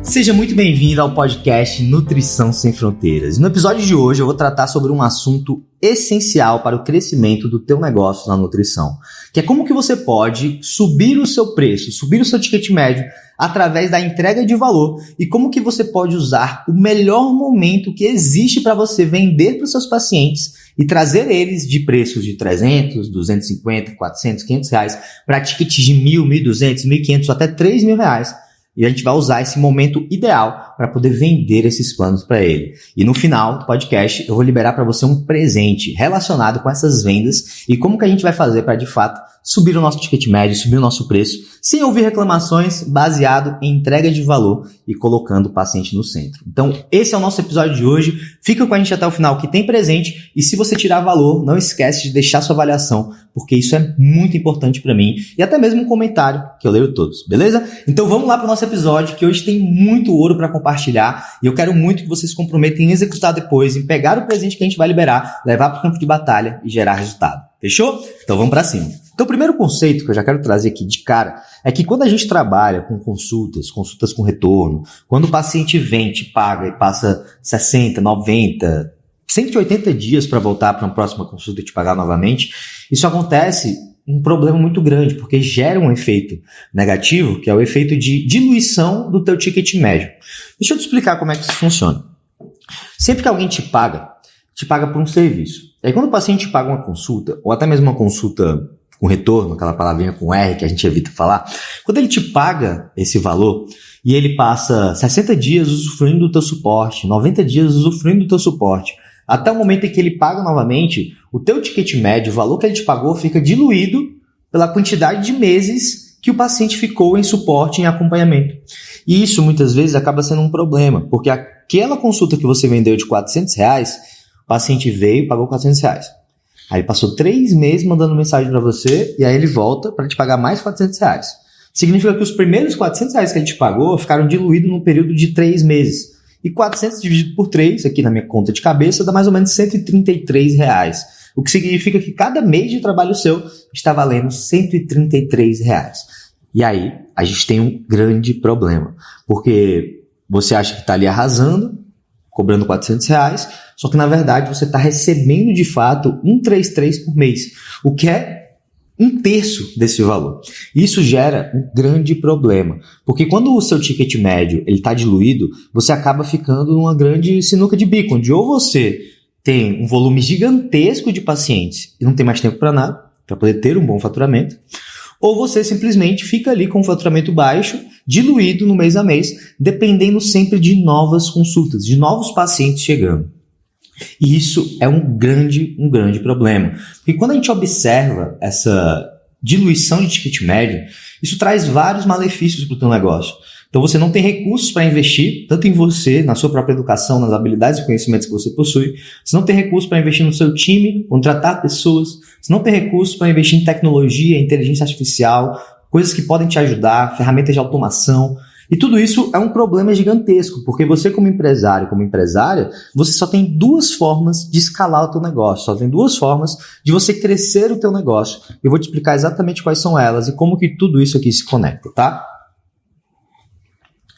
Seja muito bem-vindo ao podcast Nutrição Sem Fronteiras. No episódio de hoje eu vou tratar sobre um assunto essencial para o crescimento do teu negócio na nutrição, que é como que você pode subir o seu preço, subir o seu ticket médio através da entrega de valor e como que você pode usar o melhor momento que existe para você vender para os seus pacientes e trazer eles de preços de 300, 250, 400, 500 reais para tickets de 1.000, 1.200, 1.500 até 3.000 reais. E a gente vai usar esse momento ideal para poder vender esses planos para ele. E no final do podcast eu vou liberar para você um presente relacionado com essas vendas e como que a gente vai fazer para de fato subir o nosso ticket médio, subir o nosso preço, sem ouvir reclamações, baseado em entrega de valor e colocando o paciente no centro. Então esse é o nosso episódio de hoje. Fica com a gente até o final que tem presente e se você tirar valor, não esquece de deixar sua avaliação, porque isso é muito importante para mim e até mesmo um comentário que eu leio todos, beleza? Então vamos lá para o nosso episódio, que hoje tem muito ouro para compartilhar e eu quero muito que vocês se comprometam em executar depois, em pegar o presente que a gente vai liberar, levar para o campo de batalha e gerar resultado. Fechou? Então vamos para cima. Então o primeiro conceito que eu já quero trazer aqui de cara é que quando a gente trabalha com consultas com retorno, quando o paciente vem, te paga e passa 60, 90, 180 dias para voltar para uma próxima consulta e te pagar novamente, isso acontece um problema muito grande, porque gera um efeito negativo, que é o efeito de diluição do teu ticket médio. Deixa eu te explicar como é que isso funciona. Sempre que alguém te paga por um serviço. E aí quando o paciente te paga uma consulta, ou até mesmo uma consulta com retorno, aquela palavrinha com R que a gente evita falar, quando ele te paga esse valor e ele passa 60 dias usufruindo do teu suporte, 90 dias usufruindo do teu suporte, até o momento em que ele paga novamente, o teu ticket médio, o valor que ele te pagou, fica diluído pela quantidade de meses que o paciente ficou em suporte, em acompanhamento. E isso muitas vezes acaba sendo um problema, porque aquela consulta que você vendeu de R$400, o paciente veio e pagou R$400. Aí passou 3 meses mandando mensagem para você e aí ele volta para te pagar mais R$400. Significa que os primeiros R$400 que ele te pagou ficaram diluídos num período de 3 meses. E 400 dividido por 3, aqui na minha conta de cabeça, dá mais ou menos R$133. O que significa que cada mês de trabalho seu está valendo R$133. E aí, a gente tem um grande problema. Porque você acha que está ali arrasando, cobrando R$400, só que na verdade você está recebendo de fato R$133 por mês. O que é 1/3 desse valor. Isso gera um grande problema, porque quando o seu ticket médio está diluído, você acaba ficando numa grande sinuca de bico, onde ou você tem um volume gigantesco de pacientes e não tem mais tempo para nada, para poder ter um bom faturamento, ou você simplesmente fica ali com um faturamento baixo, diluído no mês a mês, dependendo sempre de novas consultas, de novos pacientes chegando. E isso é um grande problema. Porque quando a gente observa essa diluição de ticket médio, isso traz vários malefícios para o teu negócio. Então você não tem recursos para investir, tanto em você, na sua própria educação, nas habilidades e conhecimentos que você possui. Você não tem recursos para investir no seu time, contratar pessoas. Você não tem recursos para investir em tecnologia, inteligência artificial, coisas que podem te ajudar, ferramentas de automação. E tudo isso é um problema gigantesco, porque você como empresário, como empresária, você só tem 2 formas de escalar o teu negócio, só tem 2 formas de você crescer o teu negócio. Eu vou te explicar exatamente quais são elas e como que tudo isso aqui se conecta, tá?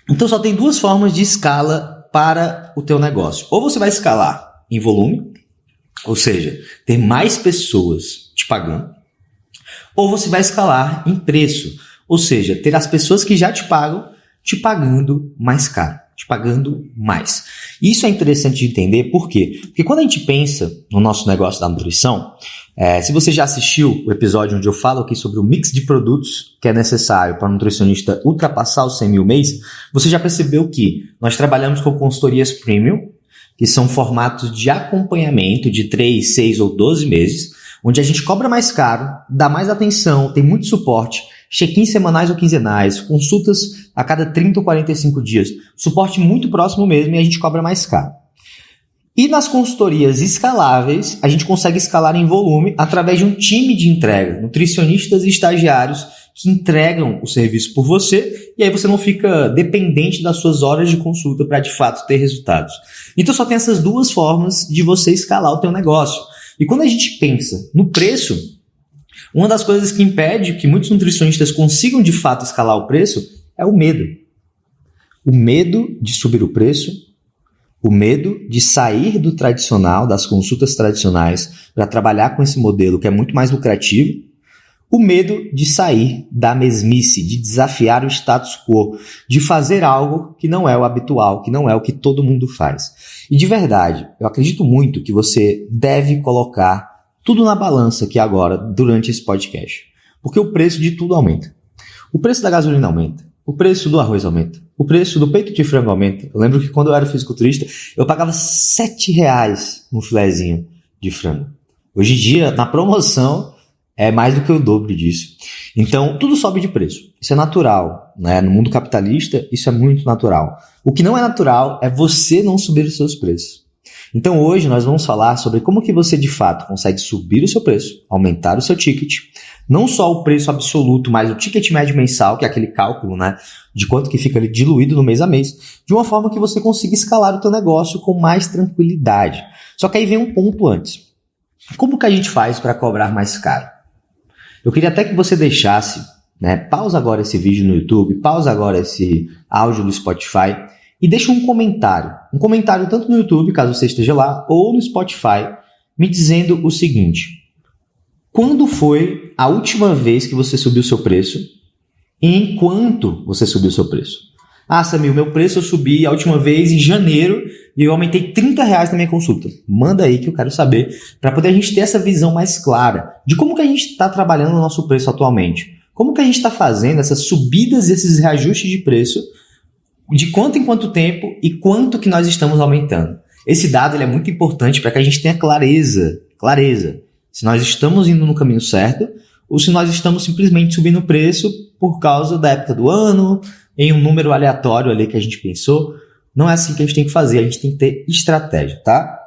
Então só tem 2 formas de escala para o teu negócio. Ou você vai escalar em volume, ou seja, ter mais pessoas te pagando, ou você vai escalar em preço, ou seja, ter as pessoas que já te pagam te pagando mais caro, te pagando mais. Isso é interessante de entender, por quê? Porque quando a gente pensa no nosso negócio da nutrição, se você já assistiu o episódio onde eu falo aqui sobre o mix de produtos que é necessário para um nutricionista ultrapassar os 100 mil mês, você já percebeu que nós trabalhamos com consultorias premium, que são formatos de acompanhamento de 3, 6 ou 12 meses, onde a gente cobra mais caro, dá mais atenção, tem muito suporte, check-ins semanais ou quinzenais, consultas a cada 30 ou 45 dias, suporte muito próximo mesmo e a gente cobra mais caro. E nas consultorias escaláveis, a gente consegue escalar em volume através de um time de entrega, nutricionistas e estagiários que entregam o serviço por você e aí você não fica dependente das suas horas de consulta para de fato ter resultados. Então só tem essas 2 formas de você escalar o teu negócio. E quando a gente pensa no preço, uma das coisas que impede que muitos nutricionistas consigam de fato escalar o preço é o medo. O medo de subir o preço, o medo de sair do tradicional, das consultas tradicionais, para trabalhar com esse modelo que é muito mais lucrativo, o medo de sair da mesmice, de desafiar o status quo, de fazer algo que não é o habitual, que não é o que todo mundo faz. E de verdade, eu acredito muito que você deve colocar tudo na balança aqui agora, durante esse podcast. Porque o preço de tudo aumenta. O preço da gasolina aumenta. O preço do arroz aumenta. O preço do peito de frango aumenta. Eu lembro que quando eu era fisiculturista, eu pagava R$7 no filezinho de frango. Hoje em dia, na promoção, é mais do que o dobro disso. Então, tudo sobe de preço. Isso é natural, né? No mundo capitalista, isso é muito natural. O que não é natural é você não subir os seus preços. Então, hoje nós vamos falar sobre como que você, de fato, consegue subir o seu preço, aumentar o seu ticket, não só o preço absoluto, mas o ticket médio mensal, que é aquele cálculo, né, de quanto que fica ali diluído no mês a mês, de uma forma que você consiga escalar o teu negócio com mais tranquilidade. Só que aí vem um ponto antes. Como que a gente faz para cobrar mais caro? Eu queria até que você deixasse, né, pausa agora esse vídeo no YouTube, pausa agora esse áudio do Spotify e deixa um comentário tanto no YouTube, caso você esteja lá, ou no Spotify, me dizendo o seguinte: quando foi a última vez que você subiu o seu preço e em quanto você subiu o seu preço? Ah, Samir, meu preço eu subi a última vez em janeiro e eu aumentei R$30 na minha consulta. Manda aí que eu quero saber, para poder a gente ter essa visão mais clara de como que a gente está trabalhando o nosso preço atualmente. Como que a gente está fazendo essas subidas e esses reajustes de preço, de quanto em quanto tempo e quanto que nós estamos aumentando. Esse dado ele é muito importante para que a gente tenha clareza se nós estamos indo no caminho certo ou se nós estamos simplesmente subindo o preço por causa da época do ano, em um número aleatório ali que a gente pensou. Não é assim que a gente tem que fazer, a gente tem que ter estratégia, tá?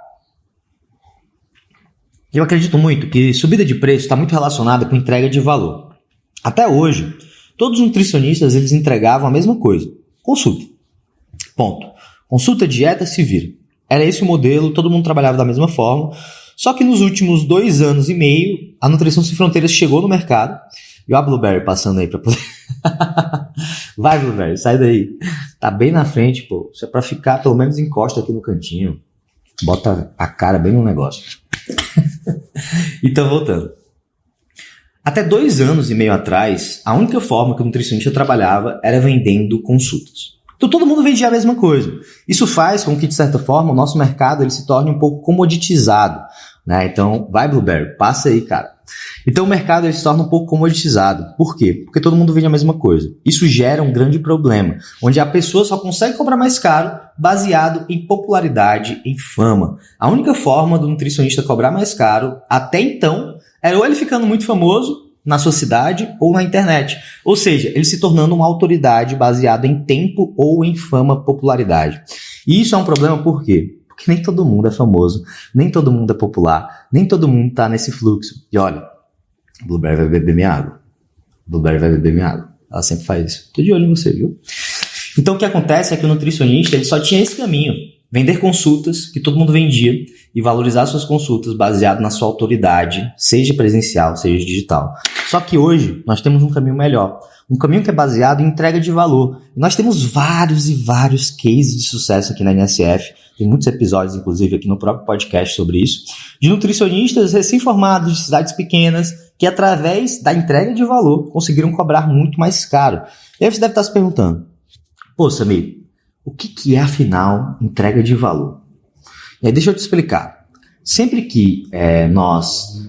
Eu acredito muito que subida de preço está muito relacionada com entrega de valor. Até hoje, todos os nutricionistas eles entregavam a mesma coisa: consulta. Ponto. Consulta, dieta, se vira. Era esse o modelo, todo mundo trabalhava da mesma forma. Só que nos últimos 2 anos e meio, a Nutrição Sem Fronteiras chegou no mercado. E ó a Blueberry passando aí pra poder... Vai, Blueberry, sai daí. Tá bem na frente, pô. Se é pra ficar, pelo menos encosta aqui no cantinho. Bota a cara bem no negócio. Então, voltando. Até 2 anos e meio atrás, a única forma que o nutricionista trabalhava era vendendo consultas. Então todo mundo vendia a mesma coisa. Isso faz com que, de certa forma, o nosso mercado ele se torne um pouco comoditizado, né? Então, vai, Blueberry, passa aí, cara. Então o mercado ele se torna um pouco comoditizado. Por quê? Porque todo mundo vende a mesma coisa. Isso gera um grande problema, onde a pessoa só consegue cobrar mais caro baseado em popularidade, em fama. A única forma do nutricionista cobrar mais caro, até então, era ou ele ficando muito famoso na sua cidade ou na internet. Ou seja, ele se tornando uma autoridade baseada em tempo ou em fama, popularidade. E isso é um problema por quê? Porque nem todo mundo é famoso, nem todo mundo é popular, nem todo mundo está nesse fluxo. E olha, Blueberry vai beber minha água. Blueberry vai beber minha água. Ela sempre faz isso. Tô de olho em você, viu? Então o que acontece é que o nutricionista ele só tinha esse caminho: vender consultas que todo mundo vendia e valorizar suas consultas baseado na sua autoridade, seja presencial, seja digital. Só que hoje nós temos um caminho melhor, um caminho que é baseado em entrega de valor. E nós temos vários e vários cases de sucesso aqui na NSF, tem muitos episódios, inclusive, aqui no próprio podcast sobre isso, de nutricionistas recém-formados de cidades pequenas que, através da entrega de valor, conseguiram cobrar muito mais caro. E aí você deve estar se perguntando: pô, Samir, o que é, afinal, entrega de valor? E aí deixa eu te explicar. Sempre que nós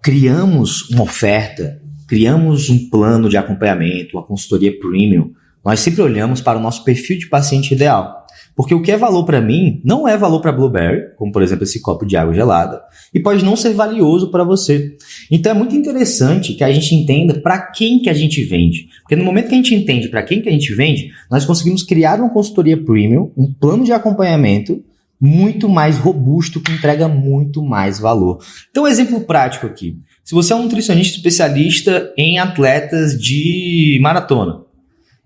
criamos uma oferta, criamos um plano de acompanhamento, uma consultoria premium, nós sempre olhamos para o nosso perfil de paciente ideal. Porque o que é valor para mim não é valor para Blueberry, como por exemplo esse copo de água gelada, e pode não ser valioso para você. Então é muito interessante que a gente entenda para quem que a gente vende. Porque no momento que a gente entende para quem que a gente vende, nós conseguimos criar uma consultoria premium, um plano de acompanhamento muito mais robusto, que entrega muito mais valor. Então um exemplo prático aqui: se você é um nutricionista especialista em atletas de maratona,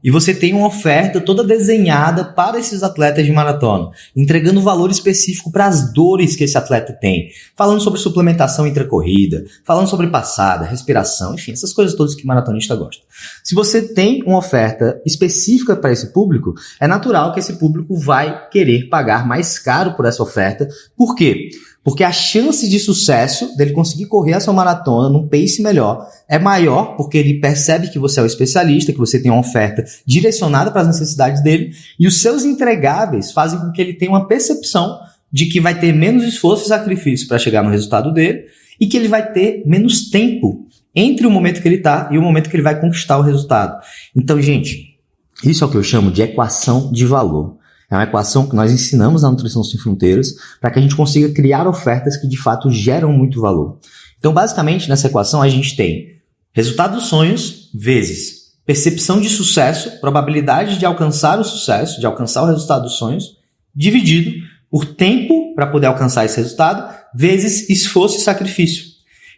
e você tem uma oferta toda desenhada para esses atletas de maratona, entregando valor específico para as dores que esse atleta tem, falando sobre suplementação entre a corrida, falando sobre passada, respiração, enfim, essas coisas todas que maratonista gosta. Se você tem uma oferta específica para esse público, é natural que esse público vai querer pagar mais caro por essa oferta. Por quê? Porque a chance de sucesso dele conseguir correr a sua maratona num pace melhor é maior, porque ele percebe que você é o especialista, que você tem uma oferta direcionada para as necessidades dele, e os seus entregáveis fazem com que ele tenha uma percepção de que vai ter menos esforço e sacrifício para chegar no resultado dele, e que ele vai ter menos tempo entre o momento que ele está e o momento que ele vai conquistar o resultado. Então, gente, isso é o que eu chamo de equação de valor. É uma equação que nós ensinamos na Nutrição Sem Fronteiras para que a gente consiga criar ofertas que de fato geram muito valor. Então, basicamente, nessa equação a gente tem resultado dos sonhos vezes percepção de sucesso, probabilidade de alcançar o sucesso, de alcançar o resultado dos sonhos, dividido por tempo para poder alcançar esse resultado, vezes esforço e sacrifício.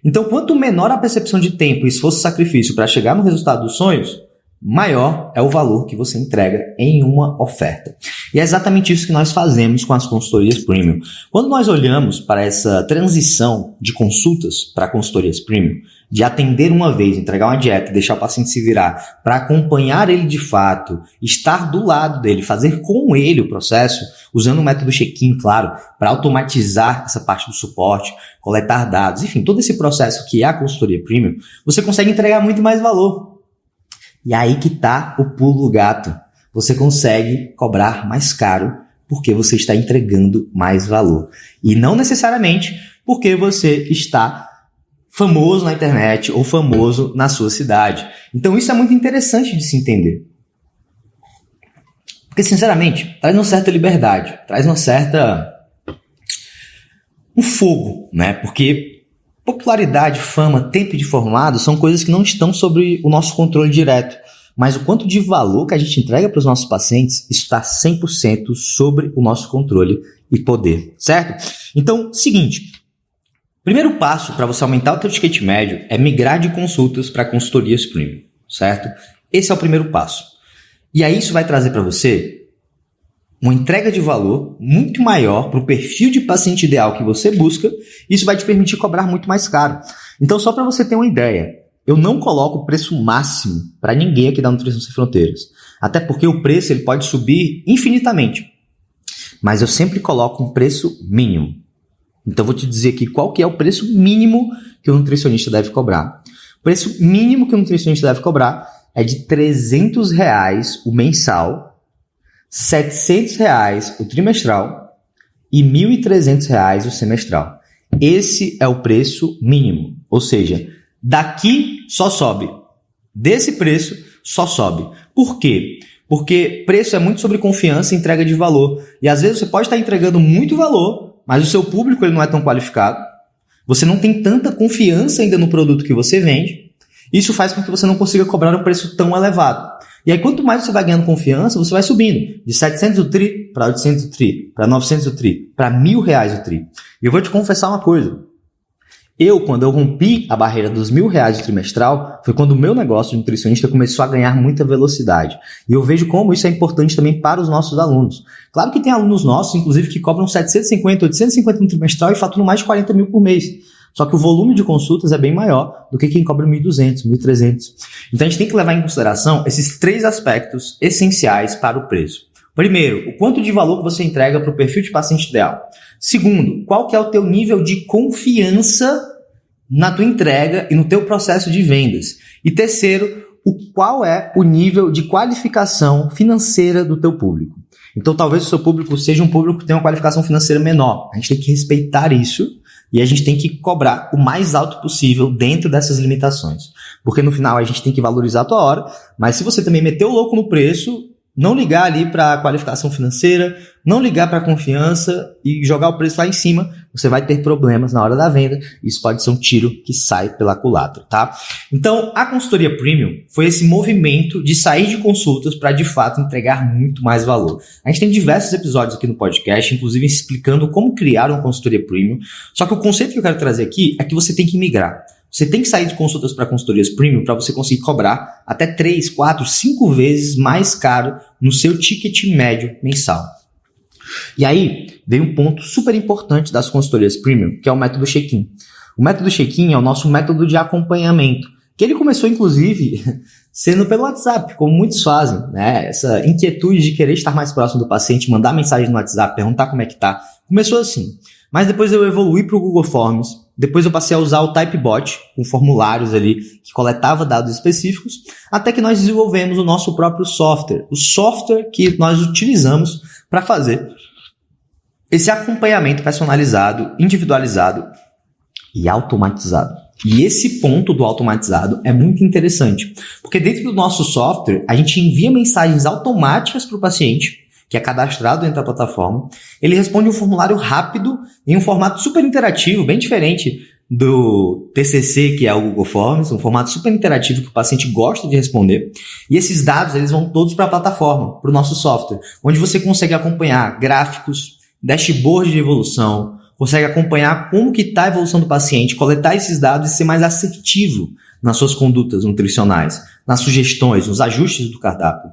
Então, quanto menor a percepção de tempo, esforço e sacrifício para chegar no resultado dos sonhos, maior é o valor que você entrega em uma oferta. E é exatamente isso que nós fazemos com as consultorias premium. Quando nós olhamos para essa transição de consultas para consultorias premium, de atender uma vez, entregar uma dieta, deixar o paciente se virar, para acompanhar ele de fato, estar do lado dele, fazer com ele o processo, usando o método check-in, claro, para automatizar essa parte do suporte, coletar dados, enfim, todo esse processo que é a consultoria premium, você consegue entregar muito mais valor. E aí que tá o pulo do gato. Você consegue cobrar mais caro porque você está entregando mais valor. E não necessariamente porque você está famoso na internet ou famoso na sua cidade. Então isso é muito interessante de se entender. Porque, sinceramente, traz uma certa liberdade, traz uma certa... um fogo, né? Porque popularidade, fama, tempo de formado são coisas que não estão sob o nosso controle direto. Mas o quanto de valor que a gente entrega para os nossos pacientes está 100% sobre o nosso controle e poder, certo? Então, seguinte, primeiro passo para você aumentar o teu ticket médio é migrar de consultas para consultorias premium, certo? Esse é o primeiro passo. E aí isso vai trazer para você uma entrega de valor muito maior para o perfil de paciente ideal que você busca, e isso vai te permitir cobrar muito mais caro. Então, só para você ter uma ideia, eu não coloco o preço máximo para ninguém aqui da Nutrição Sem Fronteiras. Até porque o preço ele pode subir infinitamente. Mas eu sempre coloco um preço mínimo. Então, eu vou te dizer aqui qual que é o preço mínimo que o nutricionista deve cobrar. O preço mínimo que o nutricionista deve cobrar é de R$300 o mensal, R$700 o trimestral e R$1.300 o semestral. Esse é o preço mínimo. Ou seja, daqui só sobe. Desse preço só sobe. Por quê? Porque preço é muito sobre confiança e entrega de valor. E às vezes você pode estar entregando muito valor, mas o seu público ele não é tão qualificado. Você não tem tanta confiança ainda no produto que você vende. Isso faz com que você não consiga cobrar um preço tão elevado. E aí quanto mais você vai ganhando confiança, você vai subindo. De 700 o tri, para 800 o tri, para 900 o tri, para R$1.000 o tri. E eu vou te confessar uma coisa. Quando eu rompi a barreira dos R$1.000 de trimestral, foi quando o meu negócio de nutricionista começou a ganhar muita velocidade. E eu vejo como isso é importante também para os nossos alunos. Claro que tem alunos nossos, inclusive, que cobram 750, 850 no trimestral e faturam mais de 40 mil por mês. Só que o volume de consultas é bem maior do que quem cobra 1.200, 1.300. Então a gente tem que levar em consideração esses 3 aspectos essenciais para o preço. Primeiro, o quanto de valor que você entrega para o perfil de paciente ideal. Segundo, qual que é o teu nível de confiança na tua entrega e no teu processo de vendas. E terceiro, qual é o nível de qualificação financeira do teu público. Então talvez o seu público seja um público que tenha uma qualificação financeira menor. A gente tem que respeitar isso e a gente tem que cobrar o mais alto possível dentro dessas limitações. Porque no final a gente tem que valorizar a tua hora, mas se você também meter o louco no preço, não ligar ali para a qualificação financeira, não ligar para a confiança e jogar o preço lá em cima, você vai ter problemas na hora da venda. Isso pode ser um tiro que sai pela culatra, tá? Então, a consultoria premium foi esse movimento de sair de consultas para, de fato, entregar muito mais valor. A gente tem diversos episódios aqui no podcast, inclusive explicando como criar uma consultoria premium. Só que o conceito que eu quero trazer aqui é que você tem que migrar. Você tem que sair de consultas para consultorias premium para você conseguir cobrar até 3, 4, 5 vezes mais caro no seu ticket médio mensal. E aí, vem um ponto super importante das consultorias premium, que é o método check-in. O método check-in é o nosso método de acompanhamento, que ele começou, inclusive, sendo pelo WhatsApp, como muitos fazem, né? Essa inquietude de querer estar mais próximo do paciente, mandar mensagem no WhatsApp, perguntar como é que tá, começou assim. Mas depois eu evoluí para o Google Forms, depois eu passei a usar o Typebot, com formulários ali que coletava dados específicos, até que nós desenvolvemos o nosso próprio software, o software que nós utilizamos para fazer esse acompanhamento personalizado, individualizado e automatizado. E esse ponto do automatizado é muito interessante, porque dentro do nosso software, a gente envia mensagens automáticas para o paciente, que é cadastrado dentro da plataforma. Ele responde um formulário rápido, em um formato super interativo, bem diferente do TCC, que é o Google Forms, um formato super interativo que o paciente gosta de responder. E esses dados eles vão todos para a plataforma, para o nosso software, onde você consegue acompanhar gráficos, dashboard de evolução, consegue acompanhar como que está a evolução do paciente, coletar esses dados e ser mais assertivo nas suas condutas nutricionais, nas sugestões, nos ajustes do cardápio.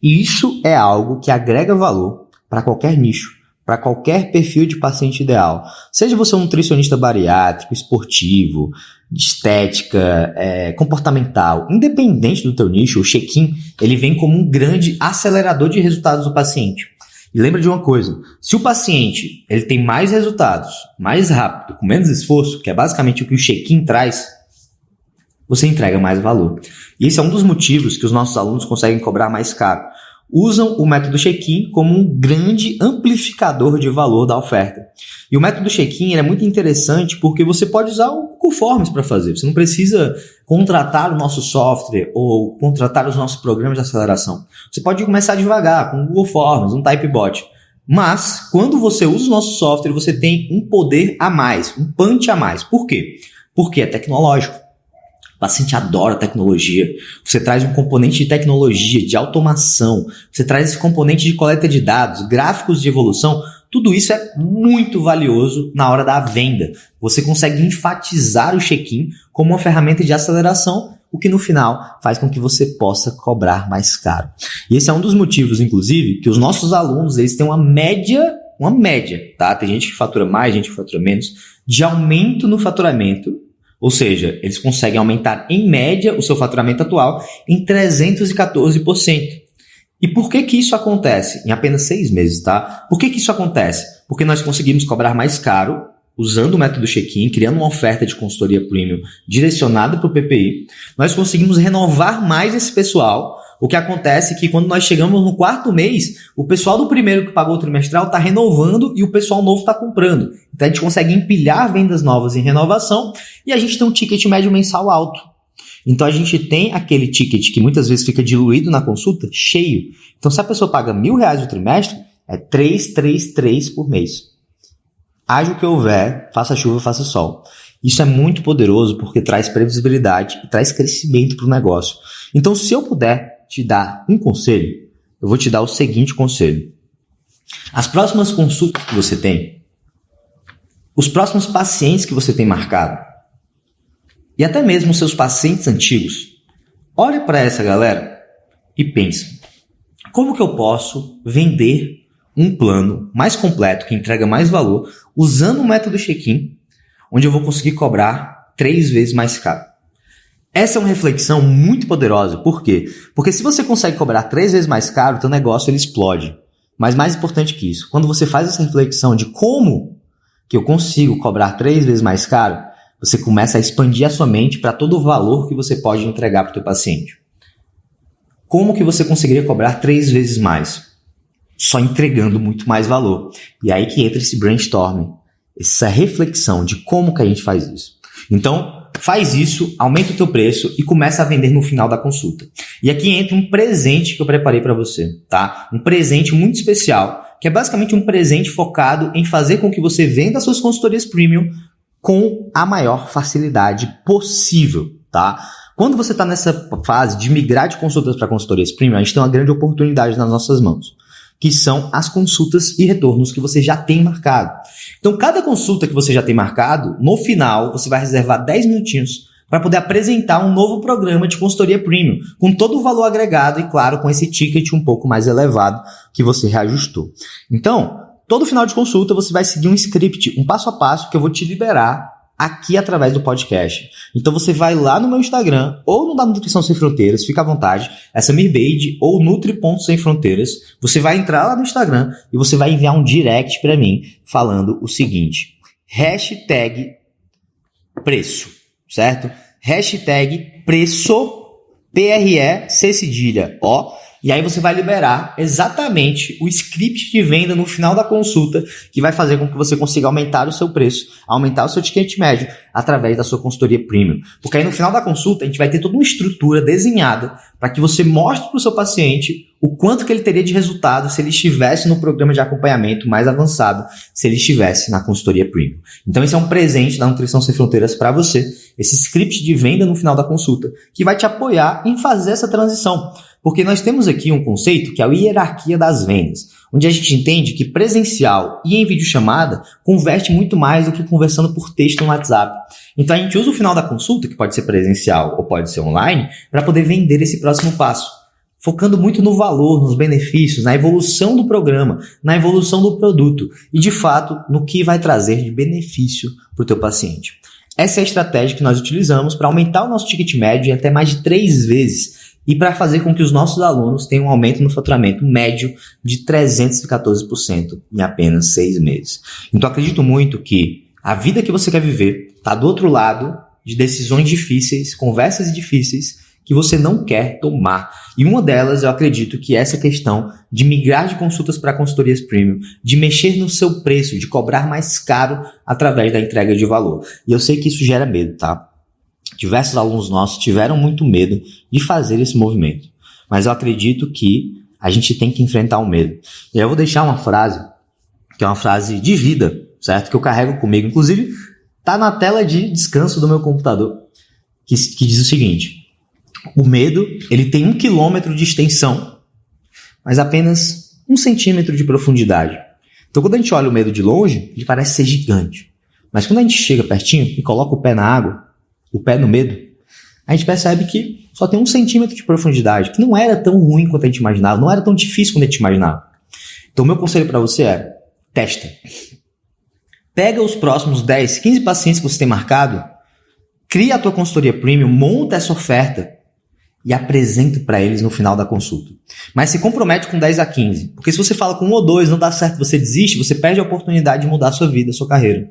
E isso é algo que agrega valor para qualquer nicho, para qualquer perfil de paciente ideal. Seja você um nutricionista bariátrico, esportivo, de estética, comportamental, independente do teu nicho, o check-in ele vem como um grande acelerador de resultados do paciente. E lembra de uma coisa, se o paciente ele tem mais resultados, mais rápido, com menos esforço, que é basicamente o que o check-in traz, você entrega mais valor. E esse é um dos motivos que os nossos alunos conseguem cobrar mais caro. Usam o método check-in como um grande amplificador de valor da oferta. E o método check-in é muito interessante porque você pode usar o Google Forms para fazer. Você não precisa contratar o nosso software ou contratar os nossos programas de aceleração. Você pode começar devagar com o Google Forms, um Typebot. Mas, quando você usa o nosso software, você tem um poder a mais, um punch a mais. Por quê? Porque é tecnológico. O paciente adora tecnologia. Você traz um componente de tecnologia, de automação. Você traz esse componente de coleta de dados, gráficos de evolução. Tudo isso é muito valioso na hora da venda. Você consegue enfatizar o check-in como uma ferramenta de aceleração, o que no final faz com que você possa cobrar mais caro. E esse é um dos motivos, inclusive, que os nossos alunos eles têm uma média, tá? Tem gente que fatura mais, gente que fatura menos, de aumento no faturamento. Ou seja, eles conseguem aumentar, em média, o seu faturamento atual em 314%. E por que que isso acontece? Em apenas 6 meses, tá? Por que que isso acontece? Porque nós conseguimos cobrar mais caro, usando o método check-in, criando uma oferta de consultoria premium direcionada para o PPI. Nós conseguimos renovar mais esse pessoal. O que acontece é que quando nós chegamos no 4º mês, o pessoal do primeiro que pagou o trimestral está renovando e o pessoal novo está comprando. Então a gente consegue empilhar vendas novas em renovação e a gente tem um ticket médio mensal alto. Então a gente tem aquele ticket que muitas vezes fica diluído na consulta, cheio. Então se a pessoa paga R$1.000 no trimestre, é 333 por mês. Haja o que houver, faça chuva, faça sol. Isso é muito poderoso porque traz previsibilidade e traz crescimento para o negócio. Então se eu puder te dar um conselho, eu vou te dar o seguinte conselho. As próximas consultas que você tem, os próximos pacientes que você tem marcado, e até mesmo os seus pacientes antigos, olha para essa galera e pensa, como que eu posso vender um plano mais completo, que entrega mais valor, usando o método check-in, onde eu vou conseguir cobrar 3 vezes mais caro? Essa é uma reflexão muito poderosa. Por quê? Porque se você consegue cobrar 3 vezes mais caro, o teu negócio ele explode. Mas mais importante que isso, quando você faz essa reflexão de como que eu consigo cobrar 3 vezes mais caro, você começa a expandir a sua mente para todo o valor que você pode entregar para o teu paciente. Como que você conseguiria cobrar 3 vezes mais? Só entregando muito mais valor. E aí que entra esse brainstorming, essa reflexão de como que a gente faz isso. Então, faz isso, aumenta o teu preço e começa a vender no final da consulta. E aqui entra um presente que eu preparei para você, tá? Um presente muito especial, que é basicamente um presente focado em fazer com que você venda suas consultorias premium com a maior facilidade possível, tá? Quando você está nessa fase de migrar de consultas para consultorias premium, a gente tem uma grande oportunidade nas nossas mãos, que são as consultas e retornos que você já tem marcado. Então, cada consulta que você já tem marcado, no final, você vai reservar 10 minutinhos para poder apresentar um novo programa de consultoria premium, com todo o valor agregado e, claro, com esse ticket um pouco mais elevado que você reajustou. Então, todo final de consulta você vai seguir um script, um passo a passo que eu vou te liberar aqui através do podcast. Então você vai lá no meu Instagram ou no da Nutrição Sem Fronteiras, fica à vontade, é Samir Beide ou nutri.semfronteiras. Você vai entrar lá no Instagram e você vai enviar um direct para mim falando o seguinte: hashtag preço, certo? Hashtag preço, P-R-E-C cedilha, ó. E aí você vai liberar exatamente o script de venda no final da consulta, que vai fazer com que você consiga aumentar o seu preço, aumentar o seu ticket médio através da sua consultoria premium. Porque aí no final da consulta a gente vai ter toda uma estrutura desenhada para que você mostre para o seu paciente o quanto que ele teria de resultado se ele estivesse no programa de acompanhamento mais avançado, se ele estivesse na consultoria premium. Então esse é um presente da Nutrição Sem Fronteiras para você, esse script de venda no final da consulta, que vai te apoiar em fazer essa transição. Porque nós temos aqui um conceito que é a hierarquia das vendas, onde a gente entende que presencial e em videochamada converte muito mais do que conversando por texto no WhatsApp. Então a gente usa o final da consulta, que pode ser presencial ou pode ser online, para poder vender esse próximo passo, focando muito no valor, nos benefícios, na evolução do programa, na evolução do produto e, de fato, no que vai trazer de benefício para o teu paciente. Essa é a estratégia que nós utilizamos para aumentar o nosso ticket médio em até mais de 3 vezes e para fazer com que os nossos alunos tenham um aumento no faturamento médio de 314% em apenas 6 meses. Então, acredito muito que a vida que você quer viver está do outro lado de decisões difíceis, conversas difíceis que você não quer tomar. E uma delas, eu acredito que essa questão de migrar de consultas para consultorias premium, de mexer no seu preço, de cobrar mais caro através da entrega de valor. E eu sei que isso gera medo, tá? Diversos alunos nossos tiveram muito medo de fazer esse movimento. Mas eu acredito que a gente tem que enfrentar o medo. E aí eu vou deixar uma frase, que é uma frase de vida, certo? Que eu carrego comigo. Inclusive, tá na tela de descanso do meu computador, que diz o seguinte: o medo, ele tem 1 quilômetro de extensão, mas apenas 1 centímetro de profundidade. Então, quando a gente olha o medo de longe, ele parece ser gigante. Mas quando a gente chega pertinho e coloca o pé na água, o pé no medo, a gente percebe que só tem 1 centímetro de profundidade, que não era tão ruim quanto a gente imaginava, não era tão difícil quanto a gente imaginava. Então, o meu conselho para você é: testa. Pega os próximos 10, 15 pacientes que você tem marcado, cria a tua consultoria premium, monta essa oferta e apresenta para eles no final da consulta. Mas se compromete com 10 a 15, porque se você fala com 1 ou 2, não dá certo, você desiste, você perde a oportunidade de mudar a sua vida, a sua carreira.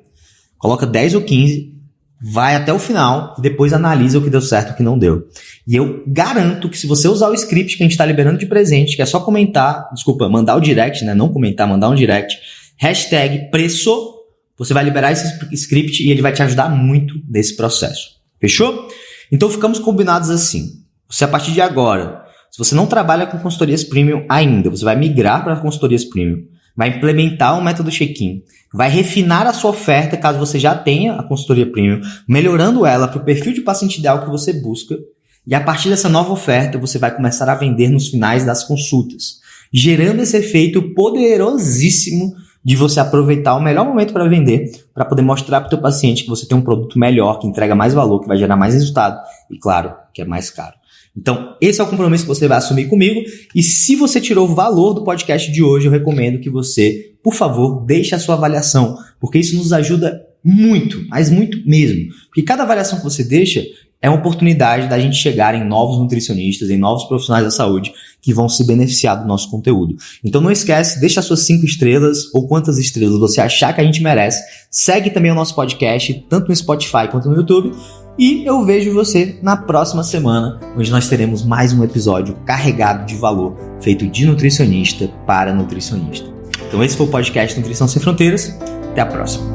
Coloca 10 ou 15, vai até o final e depois analisa o que deu certo e o que não deu. E eu garanto que se você usar o script que a gente está liberando de presente, que é só mandar o direct, né? Não comentar, mandar um direct, hashtag preço, você vai liberar esse script e ele vai te ajudar muito nesse processo. Fechou? Então ficamos combinados assim. Você, a partir de agora, se você não trabalha com consultorias premium ainda, você vai migrar para consultorias premium, vai implementar o método check-in, vai refinar a sua oferta caso você já tenha a consultoria premium, melhorando ela para o perfil de paciente ideal que você busca, e a partir dessa nova oferta você vai começar a vender nos finais das consultas, gerando esse efeito poderosíssimo de você aproveitar o melhor momento para vender, para poder mostrar para o teu paciente que você tem um produto melhor, que entrega mais valor, que vai gerar mais resultado e, claro, que é mais caro. Então, esse é o compromisso que você vai assumir comigo. E se você tirou o valor do podcast de hoje, eu recomendo que você, por favor, deixe a sua avaliação, porque isso nos ajuda muito, mas muito mesmo. Porque cada avaliação que você deixa é uma oportunidade da gente chegar em novos nutricionistas, em novos profissionais da saúde que vão se beneficiar do nosso conteúdo. Então não esquece, deixa as suas 5 estrelas ou quantas estrelas você achar que a gente merece. Segue também o nosso podcast, tanto no Spotify quanto no YouTube. E eu vejo você na próxima semana, onde nós teremos mais um episódio carregado de valor, feito de nutricionista para nutricionista. Então esse foi o podcast Nutrição Sem Fronteiras. Até a próxima.